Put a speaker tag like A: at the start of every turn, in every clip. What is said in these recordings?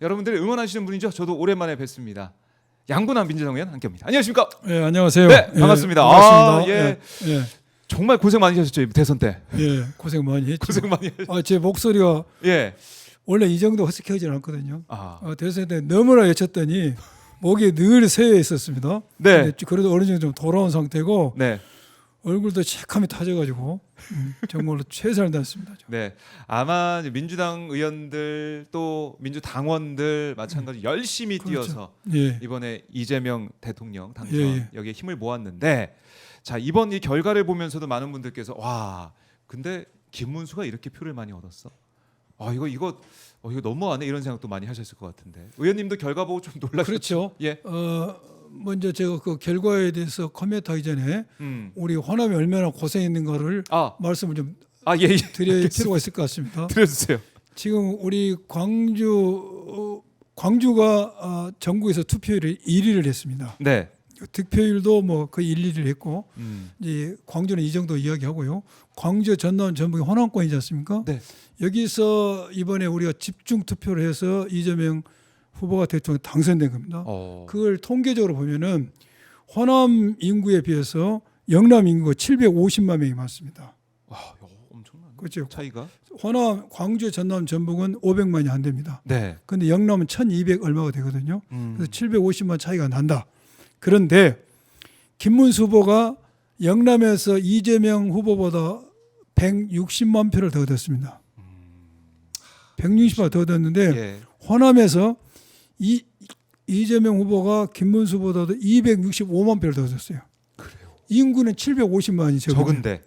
A: 여러분들이 응원하시는 분이죠. 저도 오랜만에 뵙습니다. 양분한 민주당 의원 함께합니다. 안녕하십니까?
B: 예, 안녕하세요.
A: 네, 반갑습니다.
B: 예, 반갑습니다.
A: 아, 예.
B: 예,
A: 정말 고생 많이 하셨죠, 대선 때.
B: 예, 고생 많이 했죠.
A: 고생 많이 하셨죠.
B: 제 목소리가
A: 예.
B: 원래 이 정도 허스키하지 않거든요.
A: 아,
B: 대선 때 너무나 외쳤더니 목이 늘 새어 있었습니다.
A: 네.
B: 근데 그래도 어느 정도 좀 돌아온 상태고
A: 네.
B: 얼굴도 새카매 타져가지고 정말로 최선을 다했습니다.
A: 네. 아마 이제 민주당 의원들 또 민주당원들 마찬가지 열심히
B: 그렇죠.
A: 뛰어서
B: 예,
A: 이번에 이재명 대통령 당선
B: 예.
A: 여기에 힘을 모았는데, 자, 이번 이 결과를 보면서도 많은 분들께서 와, 근데 김문수가 이렇게 표를 많이 얻었어. 이거 너무하네, 이런 생각도 많이 하셨을 것 같은데, 의원님도 결과 보고 좀 놀라셨죠?
B: 그렇죠.
A: 예.
B: 먼저 제가 그 결과에 대해서 코멘트하기 전에 우리 호남이 얼마나 고생했는가를 말씀을 좀
A: 예.
B: 드릴 필요가 있을 것 같습니다.
A: 드려주세요.
B: 지금 우리 광주가 전국에서 투표율이 1위를 했습니다.
A: 네.
B: 득표율도 뭐 거의 1, 2위를 했고 이제 광주는 이 정도 이야기하고요. 광주, 전남, 전북이 호남권이지 않습니까?
A: 네.
B: 여기서 이번에 우리가 집중 투표를 해서 이재명 후보가 대통령 당선된 겁니다. 그걸 통계적으로 보면은 호남 인구에 비해서 영남 인구가 750만 명이 많습니다.
A: 와, 엄청나네.
B: 그렇죠.
A: 차이가.
B: 호남, 광주, 전남, 전북은 500만이 안 됩니다.
A: 네.
B: 근데 영남은 1200 얼마가 되거든요. 그래서 750만 차이가 난다. 그런데 김문수 후보가 영남에서 이재명 후보보다 160만 표를 더 얻었습니다. 160만 더 얻었는데
A: 예.
B: 호남에서 이재명 후보가 김문수 후보보다 265만 표를 더 얻었어요.
A: 그래요.
B: 인구는 750만이
A: 적은데.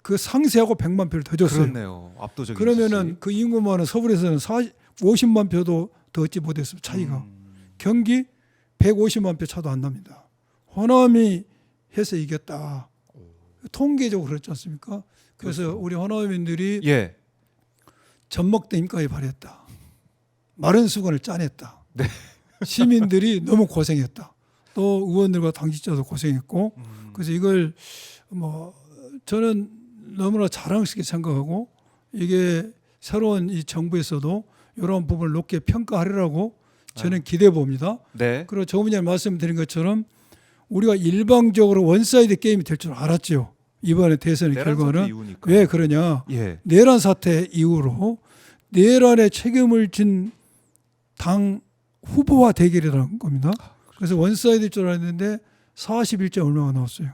B: 그 상세하고 100만 표를 더 줬어요.
A: 그렇네요. 압도적인.
B: 그러면은 그 인구만은 서울에서는 50만 표도 더 얻지 못했습니다. 차이가. 경기 150만 표 차도 안 납니다. 호남이 해서 이겼다. 통계적으로 그렇지 않습니까? 그래서
A: 그렇죠.
B: 우리 호남민들이
A: 예.
B: 젖먹던 힘까지 발휘했다. 마른 수건을 짜냈다.
A: 네.
B: 시민들이 너무 고생했다. 또 의원들과 당직자도 고생했고 그래서 이걸 뭐 저는 너무나 자랑스럽게 생각하고 이게 새로운 이 정부에서도 이런 부분을 높게 평가하리라고 저는 기대해 봅니다.
A: 네.
B: 그리고 조금 전에 말씀드린 것처럼 우리가 일방적으로 원사이드 게임이 될 줄 알았죠. 이번에 대선의 결과는.
A: 이후니까.
B: 왜 그러냐.
A: 예.
B: 내란 사태 이후로 내란에 책임을 진 당 후보와 대결이라는 겁니다. 그래서 원사이드일 줄 알았는데 41점 얼마가 나왔어요.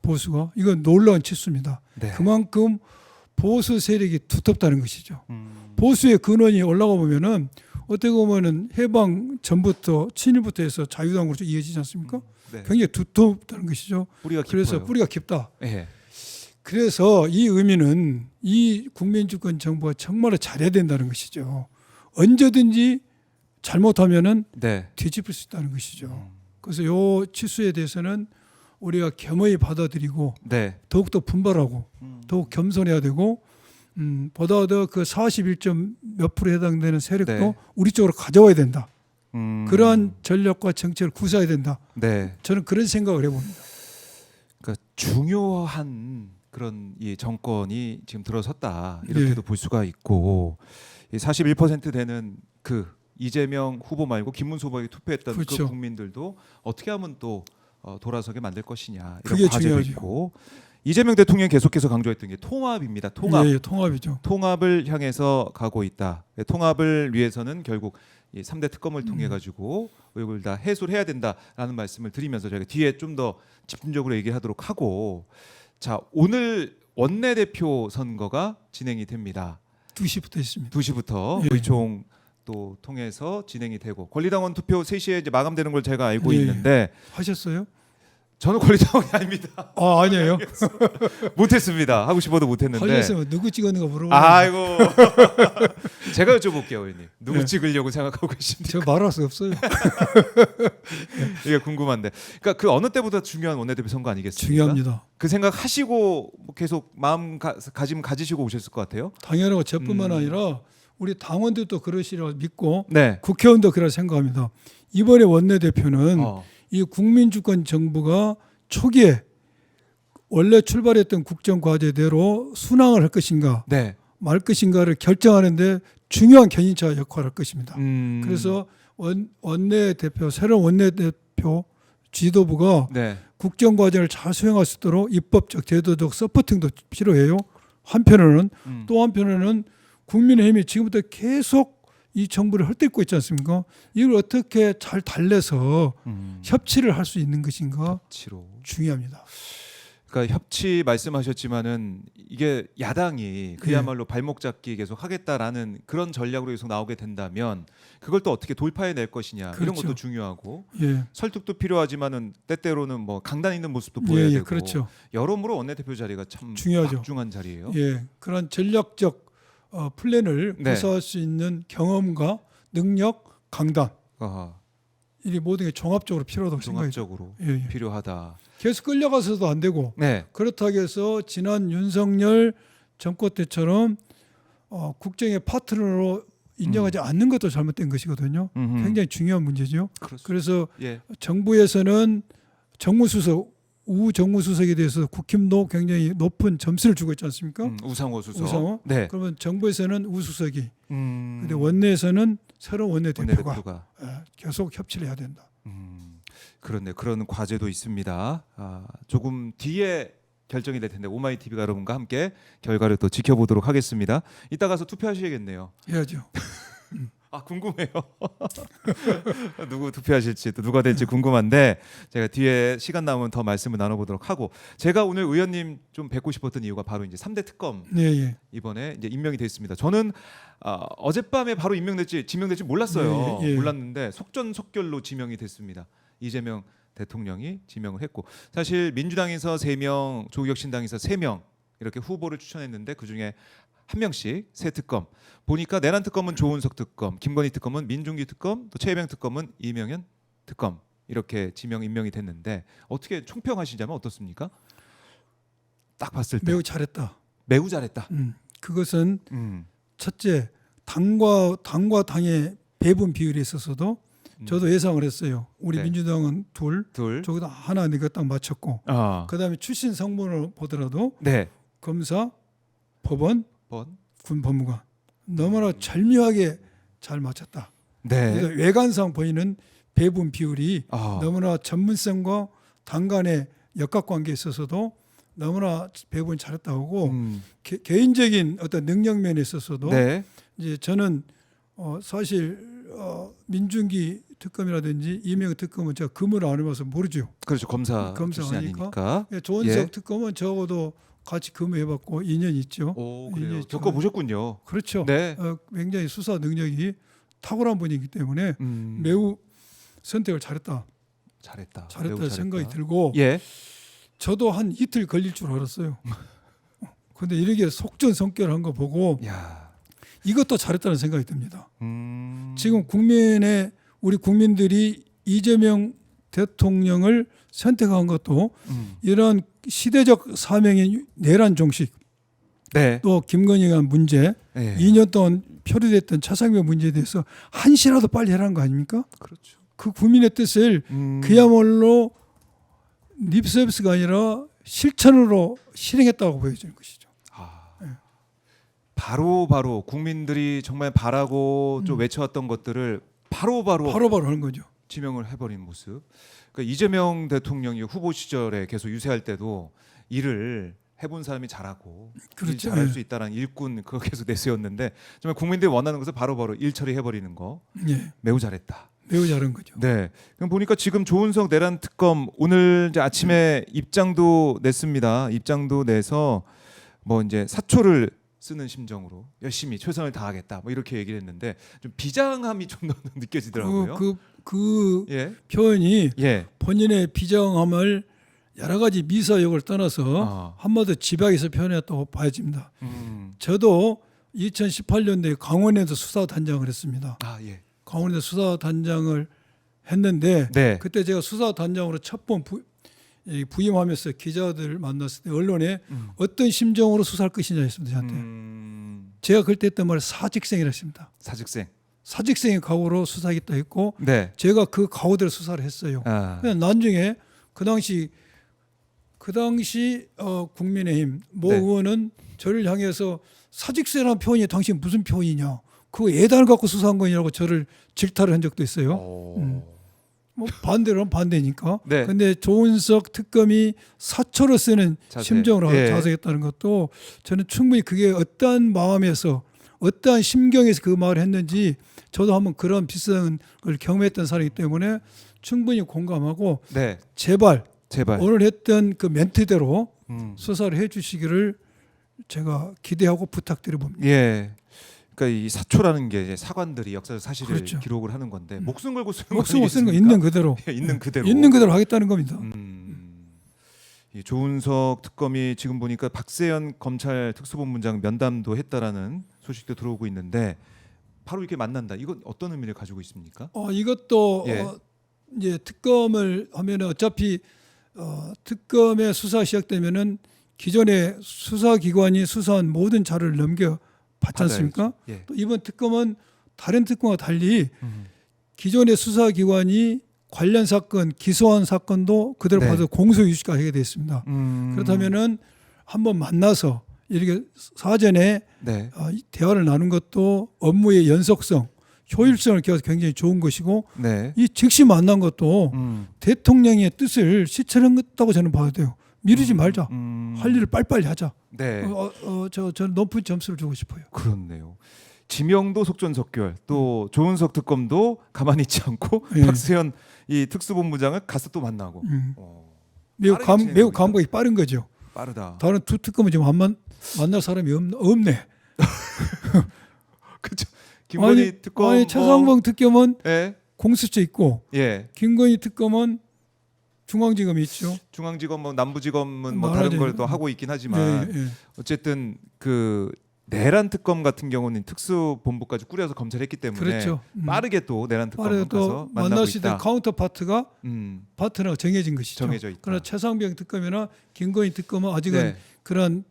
B: 보수가. 이건 놀라운 치수입니다.
A: 네.
B: 그만큼 보수 세력이 두텁다는 것이죠. 보수의 근원이 올라가 보면은 어떻게 보면은 해방 전부터 친일부터 해서 자유당으로 이어지지 않습니까?
A: 네.
B: 굉장히 두텁다는 것이죠.
A: 뿌리가
B: 그래서
A: 깊어요.
B: 뿌리가 깊다.
A: 예.
B: 그래서 이 의미는 이 국민주권 정부가 정말로 잘해야 된다는 것이죠. 언제든지 잘못하면은
A: 네.
B: 뒤집을 수 있다는 것이죠. 그래서 요 치수에 대해서는 우리가 겸허히 받아들이고
A: 네.
B: 더욱더 분발하고 더욱 겸손해야 되고 보다 더 그 41점 몇 프로에 해당되는 세력도
A: 네.
B: 우리 쪽으로 가져와야 된다. 그러한 전략과 정책을 구사해야 된다.
A: 네.
B: 저는 그런 생각을 해봅니다.
A: 그러니까 중요한 그런 이 정권이 지금 들어섰다, 이렇게도
B: 네.
A: 볼 수가 있고, 이 41% 되는 그 이재명 후보 말고 김문수 후보에게 투표했던
B: 그렇죠.
A: 그 국민들도 어떻게 하면 또 돌아서게 만들 것이냐, 이런
B: 그게
A: 과제도
B: 중요하죠.
A: 있고, 이재명 대통령이 계속해서 강조했던 게 통합입니다. 통합.
B: 예, 통합이죠.
A: 통합을 향해서 가고 있다. 통합을 위해서는 결국 이 3대 특검을 통해 가지고 의혹을 다 해소를 해야 된다라는 말씀을 드리면서 저희가 뒤에 좀 더 집중적으로 얘기하도록 하고, 자, 오늘 원내대표 선거가 진행이 됩니다.
B: 2시부터 있습니다.
A: 2시부터
B: 예.
A: 의총 또 통해서 진행이 되고, 권리당원 투표 3시에 이제 마감되는 걸 제가 알고
B: 예.
A: 있는데,
B: 하셨어요?
A: 저는 권리당원이 아닙니다.
B: 아니에요.
A: 못했습니다. 하고 싶어도 못했는데.
B: 하셨으면 누구 찍었는가 물어보고.
A: 아이고. 제가 여쭤볼게요, 의원님. 누구
B: 네.
A: 찍으려고 생각하고 계십니까?
B: 제가 말할 수 없어요.
A: 이게 궁금한데. 그러니까 그 어느 때보다 중요한 원내대표 선거 아니겠습니까?
B: 중요합니다.
A: 그 생각 하시고 계속 마음가짐 가지시고 오셨을 것 같아요.
B: 당연하고 저뿐만 아니라 우리 당원들도 그러시라고 믿고
A: 네.
B: 국회의원도 그렇게 생각합니다. 이번에 원내대표는 이 국민주권 정부가 초기에 원래 출발했던 국정과제대로 순항을 할 것인가
A: 네.
B: 말 것인가를 결정하는데 중요한 견인차 역할을 할 것입니다.
A: 음.
B: 그래서 원내대표 새로운 원내대표 지도부가
A: 네.
B: 국정과제를 잘 수행할 수 있도록 입법적 제도적 서포팅도 필요해요. 한편으로는 또 한편으로는 국민의힘이 지금부터 계속 이 정부를 헐뜯고 있지 않습니까? 이걸 어떻게 잘 달래서 협치를 할 수 있는 것인가
A: 협치로.
B: 중요합니다.
A: 그러니까 협치 말씀하셨지만은 이게 야당이 그야말로 발목 잡기 계속 하겠다라는 그런 전략으로 계속 나오게 된다면 그걸 또 어떻게 돌파해낼 것이냐 이런
B: 그렇죠.
A: 것도 중요하고
B: 예,
A: 설득도 필요하지만은 때때로는 뭐 강단 있는 모습도 보여야 되고
B: 그렇죠.
A: 여러모로 원내대표 자리가 참
B: 중요하죠.
A: 막중한 자리예요.
B: 예, 그런 전략적 플랜을
A: 네.
B: 구사할 수 있는 경험과 능력, 강단
A: 아하,
B: 이 모든 게 종합적으로 필요하다고 생각해요.
A: 종합적으로
B: 예, 예.
A: 필요하다.
B: 계속 끌려가서도 안 되고
A: 네.
B: 그렇다고 해서 지난 윤석열 정권 때처럼 국정의 파트너로 인정하지 않는 것도 잘못된 것이거든요. 굉장히 중요한 문제죠.
A: 그렇습니다.
B: 그래서
A: 예.
B: 정부에서는 정무수석, 우정무수석에 대해서 국힘도 굉장히 높은 점수를 주고 있지 않습니까?
A: 우상호 수석.
B: 우상호?
A: 네.
B: 그러면 정부에서는 우수석이,
A: 음.
B: 근데 원내에서는 새로운 원내대표가
A: 원내대표가.
B: 계속 협치를 해야 된다.
A: 그렇네. 그런 과제도 있습니다. 조금 뒤에 결정이 될 텐데 오마이 TV가 여러분과 함께 결과를 또 지켜보도록 하겠습니다. 이따 가서 투표하셔야겠네요.
B: 해야죠.
A: 궁금해요. 누구 투표하실지 또 누가 될지 궁금한데 제가 뒤에 시간 남으면 더 말씀을 나눠보도록 하고 제가 오늘 의원님 좀 뵙고 싶었던 이유가 바로 이제 3대 특검
B: 예.
A: 이번에 이제 임명이 됐습니다. 저는 어젯밤에 바로 지명될지 몰랐어요.
B: 예.
A: 몰랐는데 속전속결로 지명이 됐습니다. 이재명 대통령이 지명을 했고 사실 민주당에서 3명, 조국혁신당에서 3명 이렇게 후보를 추천했는데 그중에 한 명씩 새 특검 보니까 내란 특검은 조은석 특검, 김건희 특검은 민중기 특검, 또 최혜병 특검은 이명현 특검 이렇게 지명 임명이 됐는데 어떻게 총평하시자면 어떻습니까? 딱 봤을 때
B: 매우 잘했다.
A: 매우 잘했다.
B: 그것은 첫째 당과 당의 배분 비율에 있어서도 저도 예상을 했어요. 우리
A: 네.
B: 민주당은 둘, 저기다 하나 내가 딱 맞췄고 그다음에 출신 성분을 보더라도
A: 네.
B: 검사, 법원,
A: 번.
B: 군 법무관 너무나 절묘하게 잘 맞췄다.
A: 네.
B: 그래서 외관상 보이는 배분 비율이
A: 아.
B: 너무나 전문성과 당 간의 역학관계에 있어서도 너무나 배분이 잘했다고 하고 개인적인 어떤 능력면에 있어서도
A: 네.
B: 이제 저는 사실 민중기 특검이라든지 이명희 특검은 제가 근무를 안 해봐서 모르죠.
A: 그렇죠. 검사 출신이
B: 아니니까.
A: 아니니까.
B: 조은석
A: 예.
B: 특검은 적어도 같이 근무해봤고 2년 있죠.
A: 오,
B: 인연이
A: 그래요.
B: 있죠.
A: 겪어보셨군요.
B: 그렇죠.
A: 네.
B: 굉장히 수사 능력이 탁월한 분이기 때문에 매우 선택을 잘했다
A: 잘했다. 매우 잘했다.
B: 생각이 들고
A: 예.
B: 저도 한 이틀 걸릴 줄 알았어요. 근데 이렇게 속전속결한 거 보고
A: 야.
B: 이것도 잘했다는 생각이 듭니다.
A: 지금
B: 우리 국민들이 이재명 대통령을 선택한 것도 이런 시대적 사명인 내란 종식
A: 네.
B: 또 김건희에 대한 문제
A: 네.
B: 2년 동안 표류됐던 차상병 문제에 대해서 한시라도 빨리 해라는 거 아닙니까?
A: 그렇죠.
B: 그 국민의 뜻을 그야말로 립서비스가 아니라 실천으로 실행했다고 보여지는 것이죠.
A: 바로 국민들이 정말 바라고 좀 외쳐왔던 것들을 바로바로
B: 하는 거죠.
A: 지명을 해버린 모습. 그러니까 이재명 대통령이 후보 시절에 계속 유세할 때도 일을 해본 사람이 잘하고
B: 그렇죠.
A: 일 잘할 수 있다라는 일꾼 그거 계속 내세웠는데 정말 국민들이 원하는 것을 바로바로 일 처리해버리는 거
B: 예,
A: 매우 잘했다.
B: 매우 잘한 거죠.
A: 네. 그럼 보니까 지금 조은석 내란 특검 오늘 이제 아침에 입장도 냈습니다. 입장도 내서 뭐 이제 사초를 쓰는 심정으로 열심히 최선을 다하겠다. 뭐 이렇게 얘기를 했는데 좀 비장함이 좀 더 느껴지더라고요.
B: 그
A: 예.
B: 표현이
A: 예.
B: 본인의 비장함을 여러 가지 미사역을 떠나서 한마디로 집약해서 표현했다고 봐야집니다. 저도 2018년도에 강원에서 수사단장을 했습니다.
A: 예.
B: 강원에서 수사단장을 했는데
A: 네.
B: 그때 제가 수사단장으로 첫 번 부임하면서 기자들 만났을 때 언론에 어떤 심정으로 수사할 것이냐 했습니다. 저한테. 제가 그때 했던 말은 사직생이라 했습니다.
A: 사직생.
B: 사직생의 각오로 수사하겠다 했고
A: 네.
B: 제가 그 각오대로 수사를 했어요. 그냥 나중에 그 당시 국민의힘 모
A: 네.
B: 의원은 저를 향해서 사직세라는 표현이 당신 무슨 표현이냐 그 예단을 갖고 수사한 거냐고 저를 질타를 한 적도 있어요.
A: 오.
B: 뭐 반대로는 반대니까.
A: 네.
B: 근데 조은석 특검이 사초로 쓰는
A: 자세.
B: 심정으로
A: 예.
B: 자석했다는 것도 저는 충분히 그게 어떠한 마음에서 어떠한 심경에서 그 말을 했는지 저도 한번 그런 비슷한 걸 경험했던 사람이기 때문에 충분히 공감하고
A: 네.
B: 제발 오늘 했던 그 멘트대로
A: 음.
B: 수사를 해주시기를 제가 기대하고 부탁드려 봅니다.
A: 예. 그러니까 이 사초라는 게 이제 사관들이 역사적 사실을
B: 그렇죠.
A: 기록을 하는 건데 목숨 걸고 쓰는
B: 목숨 쓰는 거
A: 아니겠습니까?
B: 있는 그대로
A: 예, 있는 그대로.
B: 있는 그대로 하겠다는 겁니다.
A: 이 조은석 특검이 지금 보니까 박세현 검찰 특수본부장 면담도 했다라는 소식도 들어오고 있는데 바로 이렇게 만난다. 이건 어떤 의미를 가지고 있습니까?
B: 이것도
A: 예.
B: 이제 특검을 하면은 어차피 특검의 수사 시작되면은 기존의 수사기관이 수사한 모든 자료를 넘겨 받지 않습니까?
A: 예.
B: 또 이번 특검은 다른 특검과 달리 기존의 수사기관이 관련 사건, 기소한 사건도 그대로
A: 네.
B: 봐서 공소유지가 하게 됐습니다. 그렇다면은 한번 만나서 이렇게 사전에
A: 네.
B: 이 대화를 나눈 것도 업무의 연속성, 효율성을 기해서 굉장히 좋은 것이고
A: 네.
B: 이 즉시 만난 것도 대통령의 뜻을 실천했다고 저는 봐야 돼요. 미루지 말자. 할 일을 빨리빨리 하자.
A: 네.
B: 저는 높은 점수를 주고 싶어요.
A: 그렇네요. 지명도 속전속결 또 조은석 특검도 가만히 있지 않고
B: 예.
A: 박세현 이 특수본부장을 가서 또 만나고
B: 매우
A: 빠르게 진행하고
B: 매우
A: 있다.
B: 감각이 빠른 거죠.
A: 빠르다.
B: 다른 두 특검은 지금 만날 사람이 없네.
A: 그렇죠. 김건희 특검
B: 아니 최상봉 특검은
A: 예.
B: 공수처 있고
A: 예.
B: 김건희 특검은 중앙지검이 있죠.
A: 중앙지검 뭐 남부지검은 뭐 다른
B: 말하자면,
A: 걸 또 하고 있긴 하지만
B: 예, 예.
A: 어쨌든 그 내란 특검 같은 경우는 특수본부까지 꾸려서 검찰이 했기 때문에
B: 그렇죠.
A: 빠르게 또 내란 특검
B: 빠르게
A: 가서
B: 또
A: 만나고
B: 만날 수 있는
A: 있다.
B: 카운터 파트가 파트너가 정해진 것이죠.
A: 정해져 있다.
B: 그러나 최상병 특검이나 김건희 특검은 아직은
A: 네.
B: 그런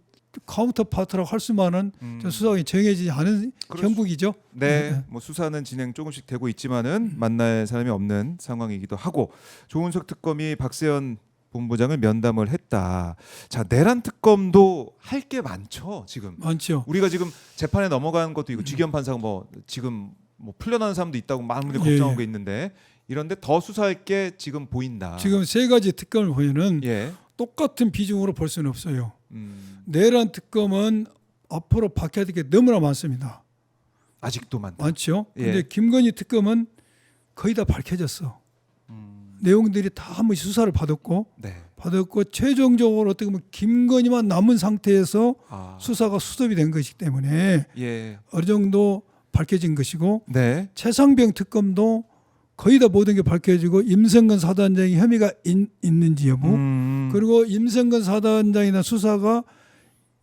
B: 카운터 파트라고 할 수만은 수사관이 정해지지 않은
A: 그렇죠.
B: 형국이죠.
A: 네, 뭐 수사는 진행 조금씩 되고 있지만은 만날 사람이 없는 상황이기도 하고 조은석 특검이 박세현 본부장을 면담을 했다. 자, 내란 특검도 할 게 많죠 지금.
B: 많죠.
A: 우리가 지금 재판에 넘어간 것도 있고 지기현 판사가 뭐 지금 뭐 풀려나는 사람도 있다고 많은 분들이
B: 예,
A: 걱정하고
B: 예.
A: 있는데 이런데 더 수사할 게 지금 보인다.
B: 지금 세 가지 특검을 보면은
A: 예.
B: 똑같은 비중으로 볼 수는 없어요.
A: 음,
B: 내란 특검은 앞으로 밝혀야 될 게 너무나 많습니다.
A: 아직도 많다.
B: 많죠.
A: 예.
B: 근데 김건희 특검은 거의 다 밝혀졌어. 내용들이 다 한 번씩 수사를 받았고
A: 네.
B: 최종적으로 어떻게 보면 김건희만 남은 상태에서
A: 아,
B: 수사가 수습이 된 것이기 때문에
A: 예.
B: 어느 정도 밝혀진 것이고
A: 네.
B: 최상병 특검도 거의 다 모든 게 밝혀지고 임성근 사단장이 혐의가 있는지 여부 그리고 임성근 사단장이나 수사가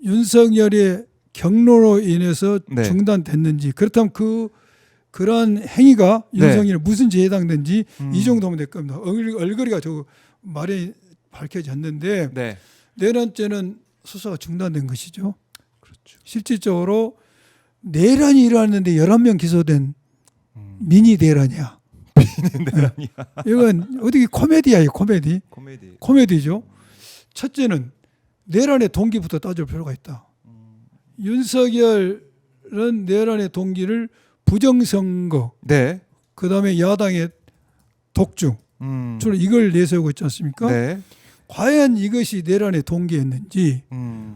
B: 윤석열의 경로로 인해서
A: 네.
B: 중단됐는지 그렇다면 그러한 행위가
A: 네.
B: 윤석열에 무슨 죄에 해당된지 이 정도면 될 겁니다. 얼거리가 저 말이 밝혀졌는데
A: 네.
B: 내란죄는 수사가 중단된 것이죠.
A: 그렇죠.
B: 실질적으로 내란이 일어났는데 11명 기소된 미니 내란이야.
A: 내란이야.
B: 이건 어떻게 코미디야, 이 코미디.
A: 코미디.
B: 코미디죠. 첫째는 내란의 동기부터 따질 필요가 있다. 윤석열은 내란의 동기를 부정선거,
A: 네.
B: 그다음에 야당의 독주, 주로 이걸 내세우고 있지 않습니까?
A: 네.
B: 과연 이것이 내란의 동기였는지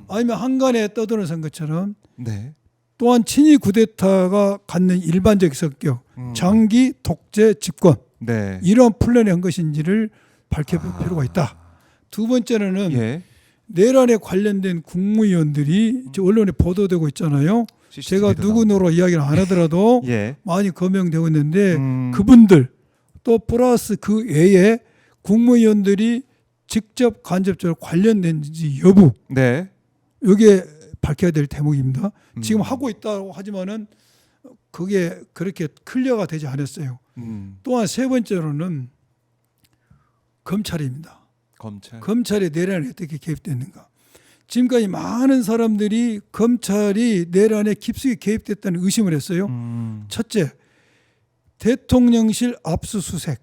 B: 아니면 한간에 떠드는 것처럼
A: 네.
B: 또한 친위 쿠데타가 갖는 일반적 성격, 장기 독재 집권
A: 네.
B: 이런 플랜이 한 것인지를 밝혀볼 필요가 있다. 두 번째는
A: 예.
B: 내란에 관련된 국무위원들이 지금 언론에 보도되고 있잖아요. 제가 누구누로 이야기를 안 하더라도
A: 예.
B: 많이 거명되고 있는데 그분들 또 플러스 그 외에 국무위원들이 직접 간접적으로 관련된지 여부
A: 네.
B: 이게 밝혀야 될 대목입니다. 지금 하고 있다고 하지만은 그게 그렇게 클리어가 되지 않았어요. 또한 세 번째로는 검찰입니다. 검찰의 내란에 어떻게 개입됐는가. 지금까지 많은 사람들이 검찰이 내란에 깊숙이 개입됐다는 의심을 했어요. 첫째, 대통령실 압수수색,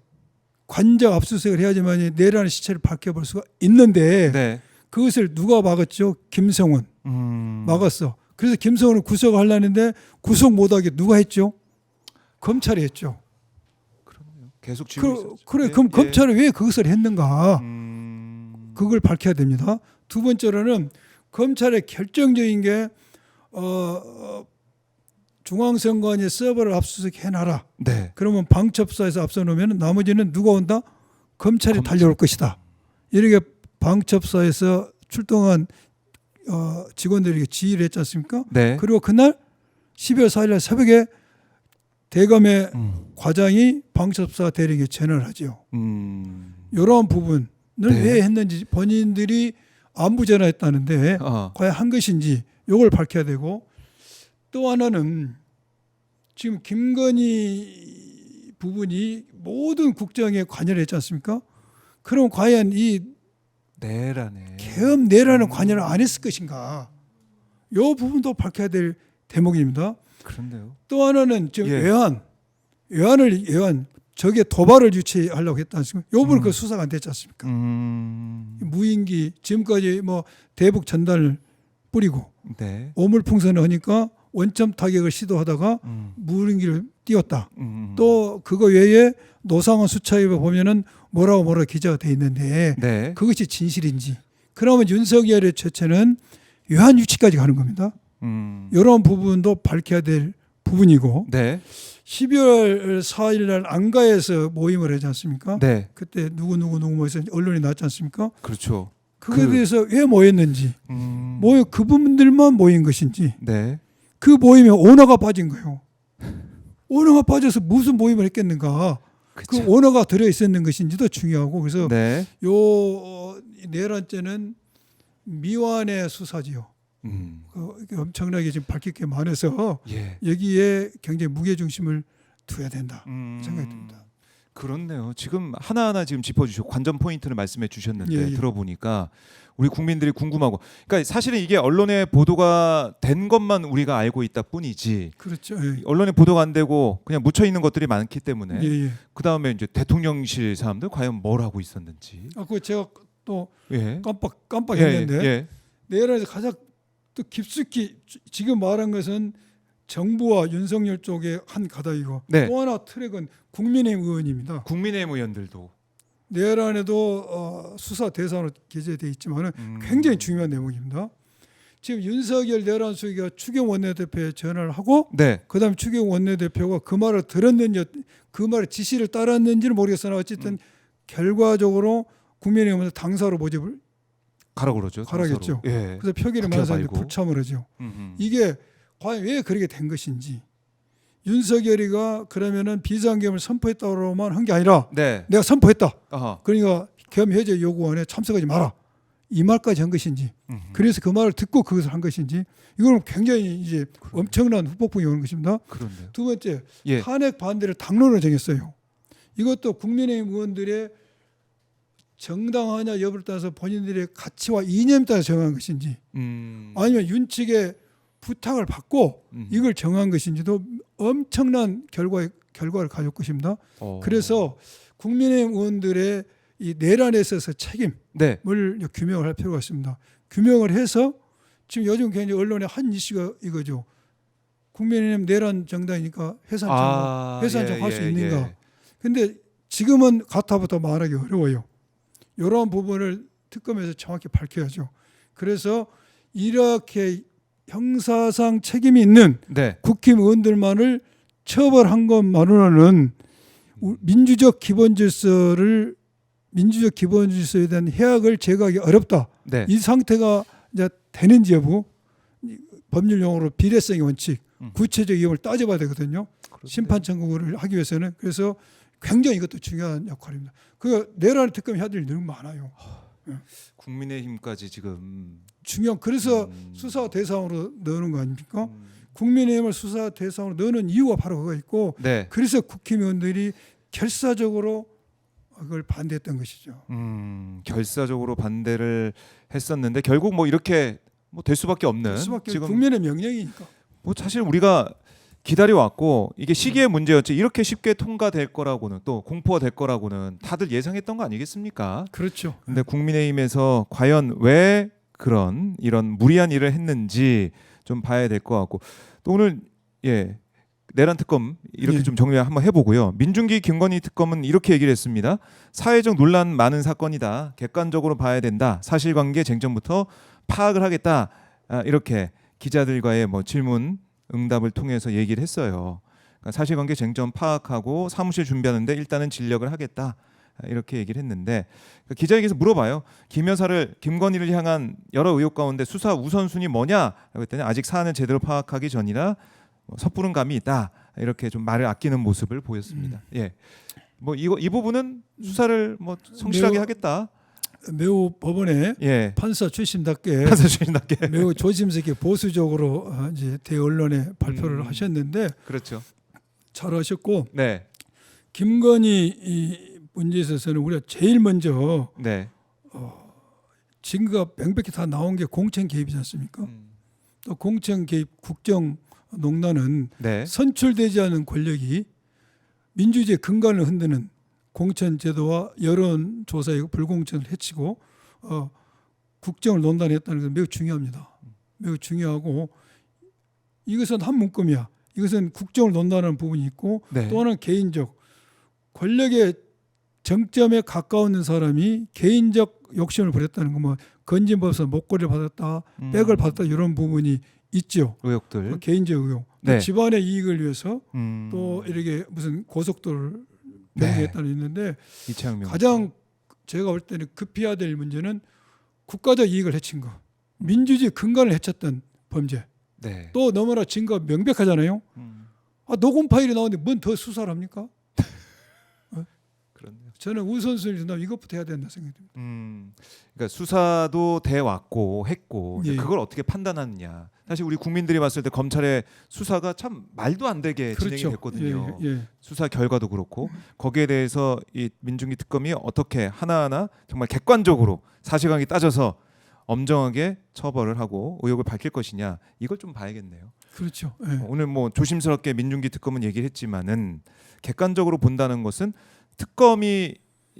B: 관적 압수수색을 해야지만 내란의 시체를 밝혀볼 수가 있는데
A: 네.
B: 그것을 누가 막았죠? 김성원
A: 음.
B: 막았어. 그래서 김성은을 구속하려는데 구속 못하게 누가 했죠? 검찰이 했죠.
A: 그렇네요. 계속 쥐고 있었죠.
B: 그래,
A: 예,
B: 그럼
A: 예.
B: 검찰이 왜 그것을 했는가? 그걸
A: 그걸
B: 밝혀야 됩니다. 두 번째로는 검찰의 결정적인 게 중앙선관위 서버를 압수수색 해놔라.
A: 네.
B: 그러면 방첩사에서 압수놓으면 나머지는 누가 온다? 검찰이
A: 검찰.
B: 달려올 것이다. 이렇게 방첩사에서 출동한 직원들에게 지휘를 했지 않습니까?
A: 네.
B: 그리고 그날 12월 4일 날 새벽에 대검의 과장이 방첩사 대리에게 전화를 하죠. 이러한 부분을
A: 네.
B: 왜 했는지 본인들이 안부 전화했다는데 과연 한 것인지 이걸 밝혀야 되고, 또 하나는 지금 김건희 부분이 모든 국정에 관여를 했지 않습니까? 그럼 과연 이
A: 내란에
B: 계엄 내란에 관여를 안 했을 것인가? 이 부분도 밝혀야 될 대목입니다.
A: 그런데요.
B: 또 하나는 지금
A: 예.
B: 외환 저게 도발을 유치하려고 했지 않습니까? 요 부분 그 수사가 안 됐지 않습니까? 무인기 지금까지 뭐 대북 전단을 뿌리고
A: 네.
B: 오물풍선을 하니까 원점 타격을 시도하다가 무인기를 띄웠다. 또 그거 외에 노상원 수차에 보면은 뭐라고 기자가 돼 있는데
A: 네.
B: 그것이 진실인지, 그러면 윤석열의 최초는 외환 유치까지 가는 겁니다. 이런 부분도 밝혀야 될 부분이고,
A: 네.
B: 12월 4일 날 안가에서 모임을 하지 않습니까?
A: 네.
B: 그때 누구 모여서 언론이 났지 않습니까?
A: 그렇죠.
B: 그거에 대해서 왜 모였는지, 그 부분들만 모인 것인지,
A: 네.
B: 그 모임에 오너가 빠진 거예요. 오너가 빠져서 무슨 모임을 했겠는가?
A: 그쵸.
B: 그 오너가 들어 있었는 것인지도 중요하고, 그래서
A: 네.
B: 요 내란죄는 미완의 수사지요. 엄청나게 지금 밝힐 게 많아서
A: 예.
B: 여기에 굉장히 무게 중심을 둬야 된다 생각이 듭니다.
A: 그렇네요. 지금 하나하나 지금 짚어주시고 관전 포인트를 말씀해 주셨는데
B: 예, 예.
A: 들어보니까 우리 국민들이 궁금하고, 그러니까 사실은 이게 언론에 보도가 된 것만 우리가 알고 있다 뿐이지,
B: 그렇죠. 예.
A: 언론에 보도가 안 되고 그냥 묻혀 있는 것들이 많기 때문에
B: 예, 예.
A: 그 다음에 이제 대통령실 사람들 과연 뭘 하고 있었는지.
B: 그 제가 또
A: 예.
B: 깜빡했는데
A: 예.
B: 내란에서 가장 또 깊숙이 지금 말한 것은 정부와 윤석열 쪽의 한 가닥이고,
A: 네.
B: 또 하나 트랙은 국민의힘 의원입니다.
A: 국민의힘 의원들도
B: 내란에도 수사 대상으로 기재되어 있지만 굉장히 중요한 내용입니다. 지금 윤석열 내란 수기가 추경 원내대표에 전화를 하고,
A: 네.
B: 그다음 추경 원내대표가 그 말을 들었는지 그 말의 지시를 따랐는지는 모르겠으나 어쨌든 결과적으로 국민의힘은 당사로 모집을
A: 가라 그러죠.
B: 가라겠죠.
A: 당사로. 예.
B: 그래서 표기를
A: 국회
B: 많은 사람들이
A: 말고.
B: 불참을 하죠.
A: 음.
B: 이게 과연 왜 그렇게 된 것인지, 윤석열이가 그러면은 비상계엄을 선포했다고만 한 게 아니라
A: 네.
B: 내가 선포했다.
A: 아하.
B: 그러니까 계엄 해제 요구안에 참석하지 마라. 이 말까지 한 것인지, 그래서 그 말을 듣고 그것을 한 것인지, 이거는 굉장히 이제 엄청난 후폭풍이 오는 것입니다.
A: 그런데요.
B: 두 번째,
A: 예.
B: 탄핵 반대를 당론을 정했어요. 이것도 국민의힘 의원들의 정당하냐 여부를 따라서 본인들의 가치와 이념에 따라 정한 것인지, 아니면 윤 측의 부탁을 받고 이걸 정한 것인지도 엄청난 결과를 가질 것입니다. 그래서 국민의힘 의원들의 이 내란에 있어서 책임을
A: 네.
B: 규명을 할 필요가 있습니다. 규명을 해서 지금 요즘 굉장히 언론의 한 이슈가 이거죠. 국민의힘 내란 정당이니까 해산 청할 수 있는가? 근데 지금은 가타부터 말하기 어려워요. 이러한 부분을 특검에서 정확히 밝혀야죠. 그래서 이렇게 형사상 책임이 있는
A: 네.
B: 국힘 의원들만을 처벌한 것만으로는 민주적 기본 질서에 대한 해악을 제거하기 어렵다.
A: 네.
B: 이 상태가 이제 되는지 여부, 법률 용어로 비례성의 원칙, 구체적 위험을 따져봐야 되거든요. 심판 청구를 하기 위해서는. 그래서 굉장히 이것도 중요한 역할입니다. 그 내란 특검 해야 될 일이 너무 많아요.
A: 국민의힘까지 지금
B: 그래서 수사 대상으로 넣는 거 아닙니까? 국민의힘을 수사 대상으로 넣는 이유가 바로 그거 있고,
A: 네.
B: 그래서 국힘의원들이 결사적으로 그걸 반대했던 것이죠.
A: 결사적으로 반대를 했었는데 결국 뭐 이렇게 뭐 될 수밖에 없는,
B: 지금 국민의 명령이니까.
A: 뭐 사실 우리가 기다려 왔고 이게 시기의 문제였지 이렇게 쉽게 통과될 거라고는, 또 공포가 될 거라고는 다들 예상했던 거 아니겠습니까?
B: 그렇죠.
A: 근데 국민의힘에서 과연 왜 이런 무리한 일을 했는지 좀 봐야 될 것 같고 또 오늘 내란 특검 이렇게
B: 예.
A: 좀 정리를 한번 해보고요. 민중기 김건희 특검은 이렇게 얘기를 했습니다. 사회적 논란 많은 사건이다. 객관적으로 봐야 된다. 사실관계 쟁점부터 파악을 하겠다. 이렇게 기자들과의 뭐 질문 응답을 통해서 얘기를 했어요. 그러니까 사실관계 쟁점 파악하고 사무실 준비하는데 일단은 진력을 하겠다. 이렇게 얘기를 했는데 그러니까 기자에게서 물어봐요. 김 여사를 김건희를 향한 여러 의혹 가운데 수사 우선순위 뭐냐? 그랬더니 아직 사안을 제대로 파악하기 전이라 섣부른 감이 있다. 이렇게 좀 말을 아끼는 모습을 보였습니다. 예. 뭐 이 부분은 수사를 뭐 성실하게
B: 매우-
A: 하겠다.
B: 매우 법원에
A: 예.
B: 판사 출신답게
A: 판사 주인답게.
B: 매우 조심스럽게 보수적으로 이제 대언론에 발표를 하셨는데
A: 그렇죠.
B: 잘하셨고
A: 네.
B: 김건희 이 문제에 있어서는 우리가 제일 먼저
A: 네.
B: 증거가 명백히 다 나온 게 공천 개입이지 않습니까? 또 공천 개입 국정농단은
A: 네.
B: 선출되지 않은 권력이 민주주의의 근간을 흔드는 공천제도와 여론조사의 불공정을 해치고 국정을 논단했다는 것은 매우 중요합니다. 매우 중요하고 이것은 한 문금이야. 이것은 국정을 논단하는 부분이 있고
A: 네.
B: 또 하나는 개인적 권력의 정점에 가까운 사람이 개인적 욕심을 부렸다는 거, 뭐 건진법에서 목걸이를 받았다, 백을 받았다 이런 부분이 있죠.
A: 의혹들.
B: 개인적 의혹.
A: 네.
B: 집안의 이익을 위해서
A: 음.
B: 또 이렇게 무슨 고속도로를
A: 네.
B: 변경했다는 게 있는데
A: 이창명.
B: 가장 제가 볼 때는 급해야 될 문제는 국가적 이익을 해친 거, 민주주의 근간을 해쳤던 범죄.
A: 네.
B: 또 너무나 증거가 명백하잖아요. 녹음 파일이 나오는데 뭔 더 수사를 합니까?
A: 그렇네요.
B: 저는 우선순위 준다면 이것부터 해야 된다 생각됩니다.
A: 그러니까 수사도 돼 왔고 했고
B: 예.
A: 그걸 어떻게 판단하느냐. 사실 우리 국민들이 봤을 때 검찰의 수사가 참 말도 안 되게 진행이 됐거든요.
B: 예, 예.
A: 수사 결과도 그렇고 거기에 대해서 이 민중기 특검이 어떻게 하나하나 정말 객관적으로 사실관계 따져서 엄정하게 처벌을 하고 의혹을 밝힐 것이냐 이걸 좀 봐야겠네요.
B: 그렇죠. 예.
A: 오늘 뭐 조심스럽게 민중기 특검은 얘기를 했지만은 객관적으로 본다는 것은 특검이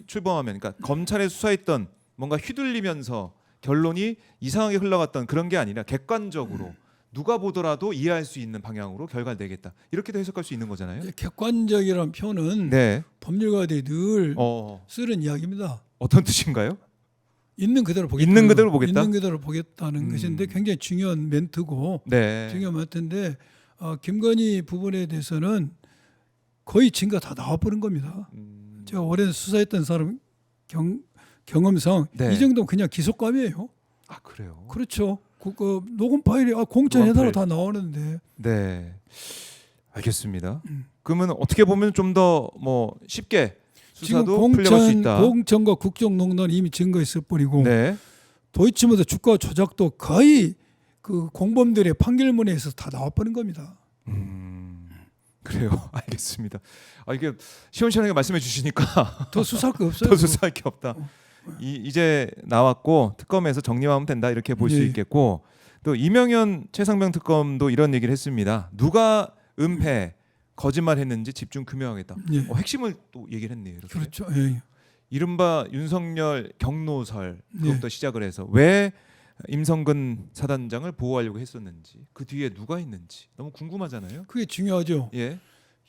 A: 출범하면 그러니까 검찰에 수사했던 뭔가 휘둘리면서 결론이 이상하게 흘러갔던 그런 게 아니라 객관적으로 누가 보더라도 이해할 수 있는 방향으로 결과를 내겠다. 이렇게도 해석할 수 있는 거잖아요.
B: 이제 객관적이라는 표현은
A: 네.
B: 법률가들이 늘
A: 어,
B: 쓰는 이야기입니다.
A: 어떤 뜻인가요?
B: 있는 그대로 보겠다.
A: 있는 그대로 보겠다?
B: 있는 그대로 보겠다는 것인데 굉장히 중요한 멘트고
A: 네.
B: 중요한 멘트인데 김건희 부분에 대해서는 거의 증거 다 나와버린 겁니다. 제가 오래 수사했던 사람 경험상
A: 네.
B: 이 정도면 그냥 기소감이에요.
A: 아 그래요.
B: 그렇죠. 그 녹음 파일이 공천해달라
A: 녹음 파일.
B: 다 나오는데
A: 네. 알겠습니다. 그러면 어떻게 보면 좀 더 뭐 쉽게
B: 지금
A: 수사도 풀려갈 수 있다.
B: 공천과 국정농단 이미 증거 있을 뿐이고
A: 네.
B: 도이치모터 주가 조작도 거의 그 공범들의 판결문에서 다 나와버린 겁니다.
A: 그래요. 알겠습니다. 이게 시원시원하게 말씀해 주시니까
B: 더 수사할 거 없어요.
A: 더 수사할 게 없다. 이제 나왔고 특검에서 정리하면 된다 이렇게 볼 수
B: 예.
A: 있겠고 또 이명현 최상병 특검도 이런 얘기를 했습니다. 누가 은폐 거짓말했는지 집중 규명하겠다.
B: 예.
A: 핵심을 또 얘기를 했네요. 이렇게.
B: 그렇죠. 예.
A: 이른바 윤석열 경로설 그것부터 시작을 해서 왜 임성근 사단장을 보호하려고 했었는지 그 뒤에 누가 있는지 너무 궁금하잖아요.
B: 그게 중요하죠.
A: 예.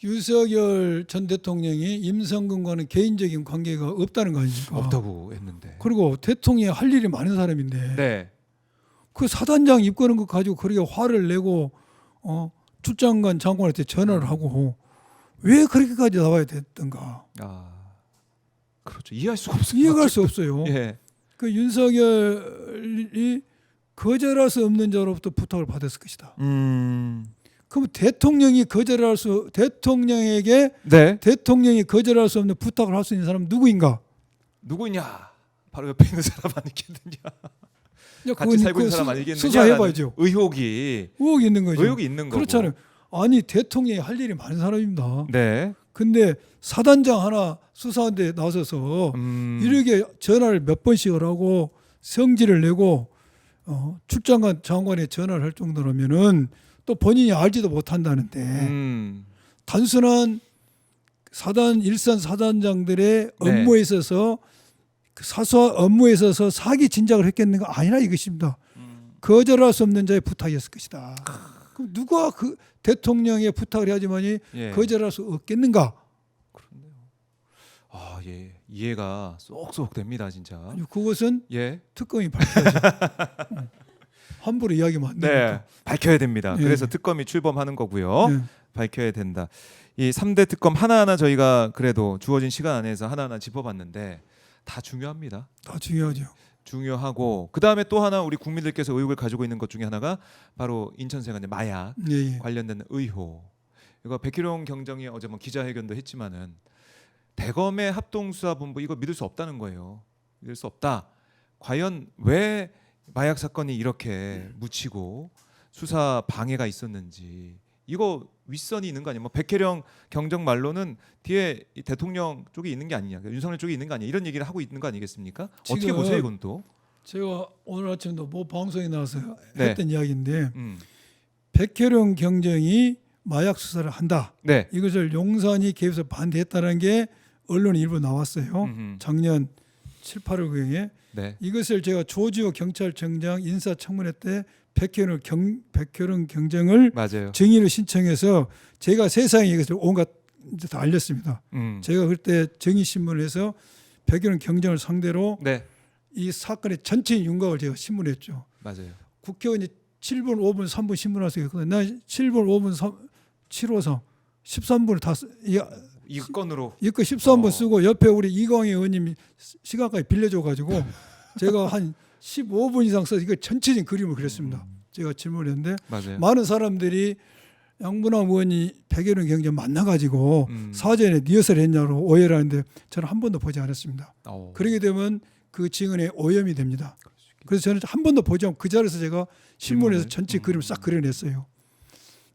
B: 윤석열 전 대통령이 임성근과는 개인적인 관계가 없다는 거 아닙니까?
A: 없다고 했는데.
B: 그리고 대통령이 할 일이 많은 사람인데
A: 네.
B: 그 사단장 입건한 거 가지고 그렇게 화를 내고 출장관 장관한테 전화를 하고 왜 그렇게까지 나와야 됐던가
A: 그렇죠. 이해할 수가 없어요.
B: 이해할 수 없어요.
A: 예.
B: 그 윤석열이 거절할 수 없는 자로부터 부탁을 받았을 것이다. 그럼 대통령이 대통령에게
A: 네.
B: 대통령이 거절할 수 없는 부탁을 할 수 있는 사람은 누구인가?
A: 누구냐? 바로 옆에 있는 사람 아니겠느냐? 같이 살고 있는 사람 아니겠느냐?
B: 수사해봐야죠.
A: 의혹이
B: 있는 거죠.
A: 의혹이 있는 거고.
B: 그렇잖아요. 아니 대통령이 할 일이 많은 사람입니다.
A: 네.
B: 근데 사단장 하나 수사하는데 나서서 이렇게 전화를 몇 번씩을 하고 성질을 내고 출장관 장관에 전화를 할 정도라면은 또 본인이 알지도 못한다는데 단순한 일선 사단장들의
A: 네.
B: 업무에 있어서 그 사소한 업무에 있어서 사기 진작을 했겠는가 아니라 이것입니다. 거절할 수 없는 자의 부탁이었을 것이다. 그럼 누가 그 대통령의 부탁을 해야지만이
A: 예.
B: 거절할 수 없겠는가?
A: 그렇네요. 아, 예. 이해가 쏙쏙 됩니다, 진짜.
B: 아니, 그것은
A: 예.
B: 특검이 밝혀야죠. 함부로 이야기하면 안
A: 네.
B: 되니까.
A: 밝혀야 됩니다.
B: 예.
A: 그래서 특검이 출범하는 거고요.
B: 예.
A: 밝혀야 된다. 이 3대 특검 하나하나 저희가 그래도 주어진 시간 안에서 하나하나 짚어봤는데 다 중요합니다.
B: 다 중요하죠.
A: 중요하고 그다음에 또 하나 우리 국민들께서 의혹을 가지고 있는 것 중에 하나가 바로 인천세관의 마약
B: 예, 예.
A: 관련된 의혹. 이거 백희룡 경정이 어제 뭐 기자회견도 했지만은 대검의 합동수사본부 이거 믿을 수 없다는 거예요. 믿을 수 없다. 과연 왜 마약 사건이 이렇게 묻히고 수사 방해가 있었는지 이거 윗선이 있는 거 아니에요? 뭐 백혜령 경정 말로는 뒤에 이 대통령 쪽이 있는 게 아니냐, 윤석열 쪽이 있는 거 아니냐 이런 얘기를 하고 있는 거 아니겠습니까? 어떻게
B: 지금
A: 보세요 이건 또?
B: 제가 오늘 아침도 뭐 방송에 나와서
A: 네.
B: 했던 이야기인데
A: 음.
B: 백혜룡 경정이 마약 수사를 한다.
A: 네.
B: 이것을 용산이 개입해서 반대했다는 게 언론에 일부 나왔어요.
A: 음흠.
B: 작년 7, 8월경에
A: 네.
B: 이것을 제가 조지호 경찰청장 인사청문회 때 백혜룡 경정을
A: 맞아요.
B: 증인을 신청해서 제가 세상에 이것을 온갖 이제 다 알렸습니다. 제가 그때 증인 신문을 해서 백혜룡 경정을 상대로
A: 네.
B: 이 사건의 전체 윤곽을 제가 신문했죠.
A: 맞아요.
B: 국회의원이 7분, 5분, 3분 신문하서 했거든요. 나 7분, 5분, 7호선 13분을 다
A: 이 건으로
B: 이거 13분 쓰고 옆에 우리 이광희 의원님이 시간까지 빌려줘가지고 제가 한 15분 이상 써서 이거 전체적인 그림을 그렸습니다. 제가 질문했는데
A: 맞아요.
B: 많은 사람들이 양분남 의원이 백혜룡 경정 만나가지고
A: 음.
B: 사전에 리허설 했냐고 오해를 하는데 저는 한 번도 보지 않았습니다.
A: 오.
B: 그러게 되면 그 증언에 오염이 됩니다. 그래서 저는 한 번도 보지 않고 그 자리에서 제가 신문에서
A: 질문을?
B: 전체 그림을 싹 그려냈어요.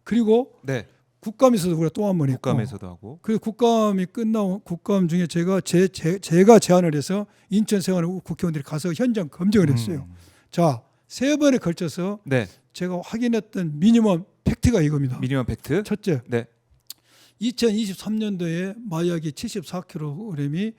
B: 그리고
A: 네.
B: 국감에서도 우리가 또 한 번 했고
A: 국감에서도 하고.
B: 그래서 국감이 끝나고 국감 중에 제가 제가 제안을 해서 인천세관 국회의원들이 가서 현장 검증을 했어요. 자, 3번에 걸쳐서
A: 네.
B: 제가 확인했던 미니멈 팩트가 이겁니다.
A: 미니멈 팩트.
B: 첫째,
A: 네.
B: 2023년도에 마약이 74kg이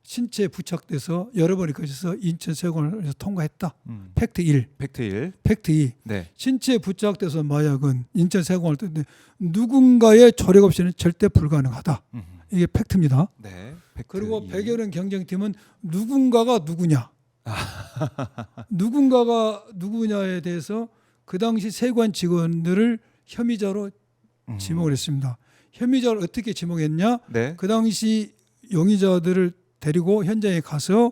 B: 신체에 부착돼서 여러 번에 걸쳐서 인천세관을 통과했다. 팩트 1.
A: 팩트 1.
B: 팩트 2.
A: 네.
B: 신체에 부착돼서 마약은 인천세관을 뜨는데 누군가의 조력 없이는 절대 불가능하다. 이게 팩트입니다.
A: 네. 팩트
B: 그리고
A: 2.
B: 백혜룡 경정팀은 누군가가 누구냐. 누군가가 누구냐에 대해서 그 당시 세관 직원들을 혐의자로 지목을 했습니다. 혐의자를 어떻게 지목했냐?
A: 네.
B: 그 당시 용의자들을 데리고 현장에 가서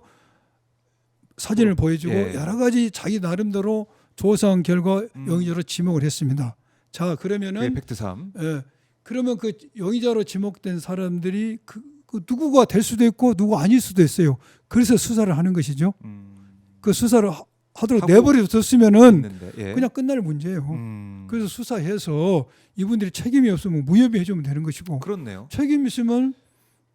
B: 사진을 보여주고
A: 예.
B: 여러 가지 자기 나름대로 조사한 결과 용의자로 지목을 했습니다. 자, 그러면은
A: 그게 팩트 3.
B: 예, 그러면 그 용의자로 지목된 사람들이 그 누구가 될 수도 있고 누구 아닐 수도 있어요. 그래서 수사를 하는 것이죠. 그 수사를 하도록 내버려 뒀으면은
A: 했는데, 예.
B: 그냥 끝날 문제예요. 그래서 수사해서 이분들이 책임이 없으면 무혐의 해주면 되는 것이고
A: 그렇네요.
B: 책임 있으면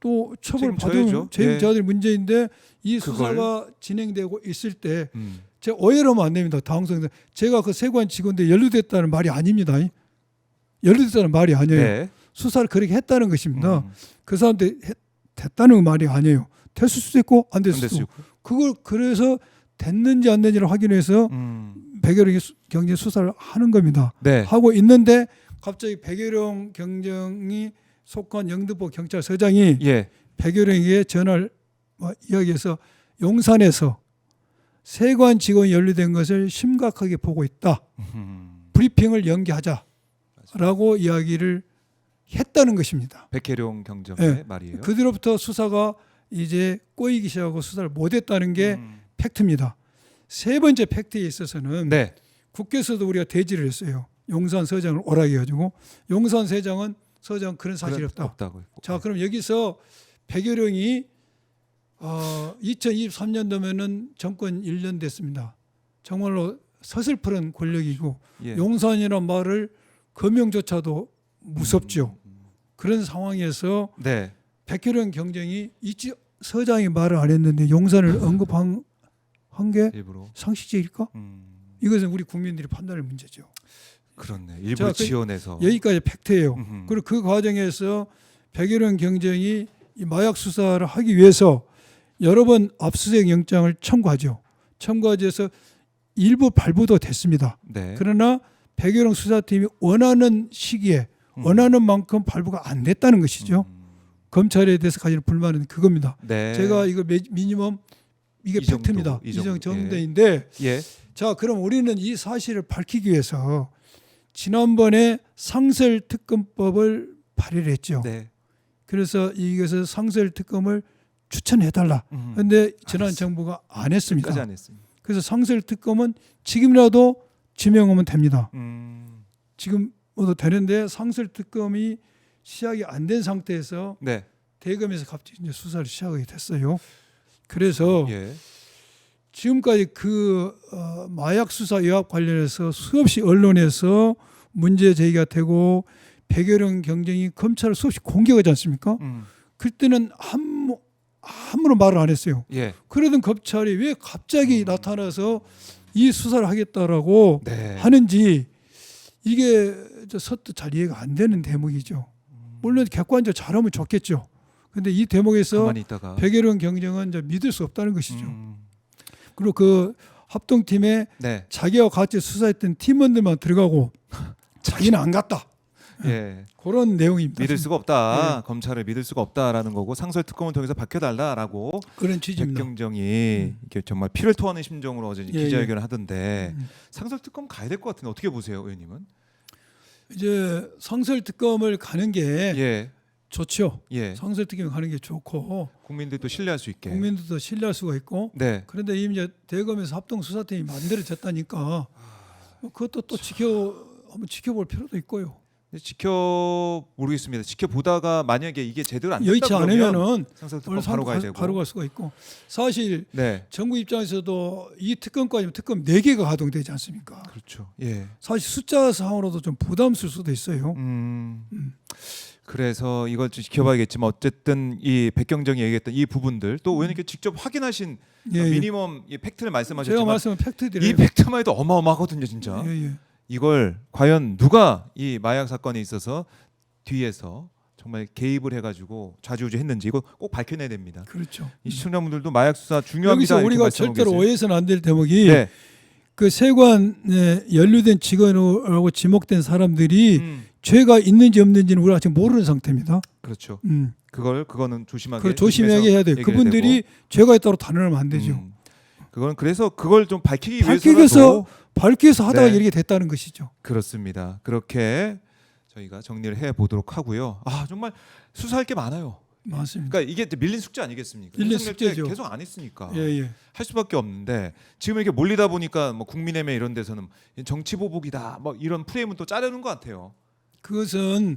B: 또 처벌 받으면
A: 책임져야죠.
B: 책임져야 수사인데 이
A: 그걸.
B: 수사가 진행되고 있을 때
A: 음.
B: 제가 오해를 하면 안 됩니다. 당선자 제가 그 세관 직원들 연루됐다는 말이 아닙니다. 연루됐다는 말이 아니에요.
A: 네.
B: 수사를 그렇게 했다는 것입니다. 그 사람들 됐다는 말이 아니에요. 됐을 수도 있고 안 됐을 수도 있고. 그걸 그래서 됐는지 안 됐는지를 확인해서 백혜룡 경정 수사를 하는 겁니다.
A: 네.
B: 하고 있는데 갑자기 백혜룡 경정이 속한 영등포 경찰서장이
A: 예.
B: 백혜룡에게 전화를 이야기해서 용산에서 세관 직원이 연루된 것을 심각하게 보고 있다. 브리핑을 연기하자라고 이야기를 했다는 것입니다.
A: 백혜룡 경정의
B: 네.
A: 말이에요.
B: 그 뒤로부터 수사가 이제 꼬이기 시작하고 수사를 못했다는 게 팩트입니다. 세 번째 팩트에 있어서는
A: 네.
B: 국회에서도 우리가 대지를 했어요. 용산 서장을 오라게 해가지고 용산 서장 그런 사실이 없다.
A: 없다고 했고.
B: 자, 그럼 여기서 백혜룡이 2023년도면은 정권 1년 됐습니다. 정말로 서슬프른 권력이고
A: 예.
B: 용산이라는 말을 거명조차도 무섭죠. 그런 상황에서
A: 네.
B: 백혜룡 경정이 서장이 말을 안 했는데 용산을 언급한 게
A: 일부러.
B: 상식적일까? 이것은 우리 국민들이 판단할 문제죠.
A: 그렇네. 일부러 지원해서.
B: 여기까지 팩트예요.
A: 음흠.
B: 그리고 그 과정에서 백혜룡 경정이 이 마약 수사를 하기 위해서 여러 번 압수수색 영장을 청구하죠. 청구하지 해서 일부 발부도 됐습니다.
A: 네.
B: 그러나 백여령 수사팀이 원하는 시기에 원하는 만큼 발부가 안 됐다는 것이죠. 검찰에 대해서 가지는 불만은 그겁니다.
A: 네.
B: 제가 이거 미니멈 이게
A: 이 정도,
B: 팩트입니다.
A: 이
B: 이
A: 정도,
B: 정도인데
A: 예.
B: 자, 그럼 우리는 이 사실을 밝히기 위해서 지난번에 상설특검법을 발의를 했죠.
A: 네.
B: 그래서 이것을 상설특검을 추천해달라.
A: 음.
B: 그런데 지난
A: 알았어.
B: 정부가 안 했습니다.
A: 끝까지 안 했습니다.
B: 그래서 상설특검은 지금이라도 지명하면 됩니다. 지금도 되는데 상설특검이 시작이 안 된 상태에서
A: 네.
B: 대검에서 갑자기 이제 수사를 시작하게 됐어요. 그래서
A: 예.
B: 지금까지 그 마약 수사 의혹 관련해서 수없이 언론에서 문제 제기가 되고 백여령 경쟁이 검찰을 수없이 공격하지 않습니까? 그때는 아무런 말을 안 했어요.
A: 예.
B: 그러던 검찰이 왜 갑자기 나타나서 이 수사를 하겠다라고
A: 네.
B: 하는지 이게 서투 잘 이해가 안 되는 대목이죠. 물론 객관적으로 잘하면 좋겠죠. 근데 이 대목에서
A: 가만히 있다가
B: 백여령 경쟁은 이제 믿을 수 없다는 것이죠.
A: 음.
B: 그리고 그 합동팀에
A: 네.
B: 자기와 같이 수사했던 팀원들만 들어가고 자기는 안 갔다.
A: 예.
B: 그런 내용입니다.
A: 믿을 수가 없다.
B: 네.
A: 검찰을 믿을 수가 없다라는 거고 상설 특검을 통해서 밝혀달라라고
B: 그런 취지입니다.
A: 백경정이 이게 정말 피를 토하는 심정으로 어제
B: 예,
A: 기자회견을 하던데
B: 음.
A: 상설 특검 가야 될 것 같은데 어떻게 보세요, 의원님은?
B: 이제 상설특검을 가는 게
A: 예.
B: 좋죠.
A: 예.
B: 상설특검을 가는 게 좋고
A: 국민들도 신뢰할 수 있게.
B: 국민들도 신뢰할 수가 있고
A: 네.
B: 그런데 이미 이제 대검에서 합동수사팀이 만들어졌다니까 그것도 또 한번 지켜볼 필요도 있고요.
A: 모르겠습니다. 지켜보다가 만약에 이게 제대로 안
B: 여의치
A: 된다 그러면
B: 않으면은
A: 상설 특검 바로 가야 되고.
B: 바로 갈 수가 있고 사실
A: 네.
B: 정부 입장에서도 이 특검까지는 특검 4개가 가동되지 않습니까?
A: 그렇죠. 예.
B: 사실 숫자 상으로도 좀 부담스러울 수도 있어요.
A: 그래서 이걸 좀 지켜봐야겠지만 어쨌든 이 백경정이 얘기했던 이 부분들 또 의원님께 직접 확인하신
B: 예, 예.
A: 미니멈 이 팩트를
B: 제가
A: 말씀하셨지만
B: 말씀은 팩트들이에요.
A: 이 팩트만 해도 어마어마하거든요, 진짜.
B: 예, 예.
A: 이걸 과연 누가 이 마약 사건에 있어서 뒤에서 정말 개입을 해가지고 좌지우지했는지 이거 꼭 밝혀내야 됩니다.
B: 그렇죠.
A: 이 시청자분들도 마약 수사 중요합니다.
B: 여기서
A: 이렇게
B: 우리가
A: 말씀하고
B: 절대로
A: 계세요.
B: 오해해서는 안 될 대목이
A: 네.
B: 그 세관에 연루된 직원으로 지목된 사람들이
A: 음,
B: 죄가 있는지 없는지는 우리가 지금 모르는 상태입니다.
A: 그렇죠.
B: 음.
A: 그거는 조심하게.
B: 그걸 조심하게 해야 돼요.
A: 얘기를
B: 그분들이
A: 되고.
B: 죄가 있다고 단언하면 안 되죠.
A: 그건 그래서 그걸 좀 밝히기
B: 밝히기
A: 위해서라도
B: 위해서 하다가
A: 네.
B: 이렇게 됐다는 것이죠.
A: 그렇습니다. 그렇게 저희가 정리를 해 보도록 하고요. 아 정말 수사할 게 많아요.
B: 맞습니다.
A: 그러니까 이게 밀린 숙제 아니겠습니까?
B: 밀린
A: 윤석열 때
B: 숙제죠.
A: 계속 안 했으니까
B: 예, 예.
A: 할 수밖에 없는데 지금 이렇게 몰리다 보니까 뭐 국민의힘 이런 데서는 정치 보복이다 뭐 이런 프레임은 또 짜려는 것 같아요.
B: 그것은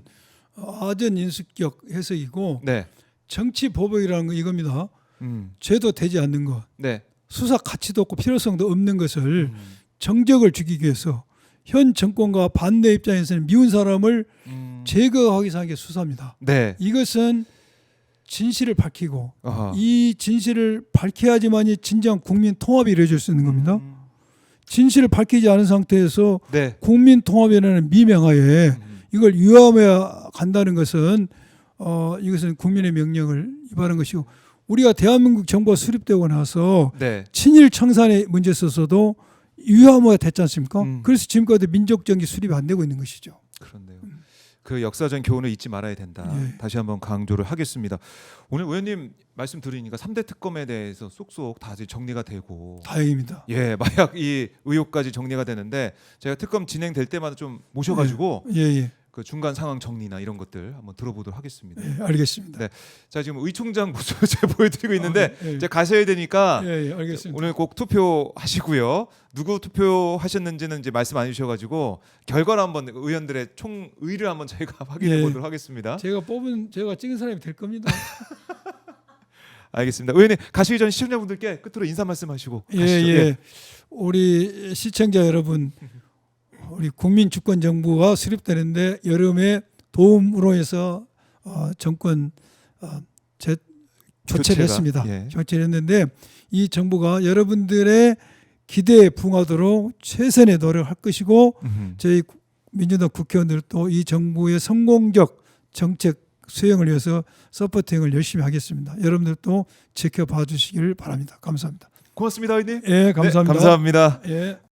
B: 아전 인수격 해석이고
A: 네,
B: 정치 보복이라는 거 이겁니다.
A: 음,
B: 죄도 되지 않는 것,
A: 네,
B: 수사 가치도 없고 필요성도 없는 것을 정적을 주기 위해서 현 정권과 반대 입장에서는 미운 사람을 제거하기 위해서 하는 게 수사입니다.
A: 네,
B: 이것은 진실을 밝히고
A: 아하.
B: 이 진실을 밝혀야지만이 진정한 국민 통합이 이루어질 수 있는 겁니다. 진실을 밝히지 않은 상태에서
A: 네,
B: 국민 통합이라는 미명하에 이걸 위험해야 간다는 것은 이것은 국민의 명령을 위반한 것이고 우리가 대한민국 정부가 수립되고 나서
A: 네,
B: 친일 청산에 문제 있어서도 위험해야 됐지 않습니까?
A: 음.
B: 그래서 지금까지 민족 정기 수립이 안 되고 있는 것이죠.
A: 그렇네요. 그 역사적 교훈을 잊지 말아야 된다.
B: 예.
A: 다시 한번 강조를 하겠습니다. 오늘 의원님 말씀 들으니까 3대 특검에 대해서 쏙쏙 다 이제 정리가 되고
B: 다행입니다.
A: 예, 마약 이 의혹까지 정리가 되는데 제가 특검 진행될 때마다 좀 모셔가지고
B: 예, 예,
A: 그 중간 상황 정리나 이런 것들 한번 들어보도록 하겠습니다.
B: 예, 알겠습니다.
A: 네. 자 지금 의총장 모습을 제가 보여드리고 있는데
B: 예,
A: 이제 가셔야 되니까
B: 예, 예, 알겠습니다.
A: 오늘 꼭 투표하시고요. 누구 투표하셨는지는 이제 말씀 안 해주셔가지고 결과를 한번 의원들의 총의를 한번 저희가 확인해
B: 예.
A: 보도록 하겠습니다.
B: 제가 찍은 사람이 될 겁니다.
A: 알겠습니다. 의원님 가시기 전 시청자분들께 끝으로 인사 말씀하시고
B: 예,
A: 가시죠.
B: 예. 우리 시청자 여러분, 우리 국민주권정부가 수립되는데 여름에 도움으로 해서 정권 교체를
A: 교체가,
B: 했습니다.
A: 예.
B: 교체를 했는데 이 정부가 여러분들의 기대에 부응하도록 최선의 노력할 것이고 저희 민주당 국회의원들도 이 정부의 성공적 정책 수행을 위해서 서포팅을 열심히 하겠습니다. 여러분들도 지켜봐 주시길 바랍니다. 감사합니다.
A: 고맙습니다, 의원님.
B: 예, 감사합니다.
A: 네, 감사합니다.
B: 예.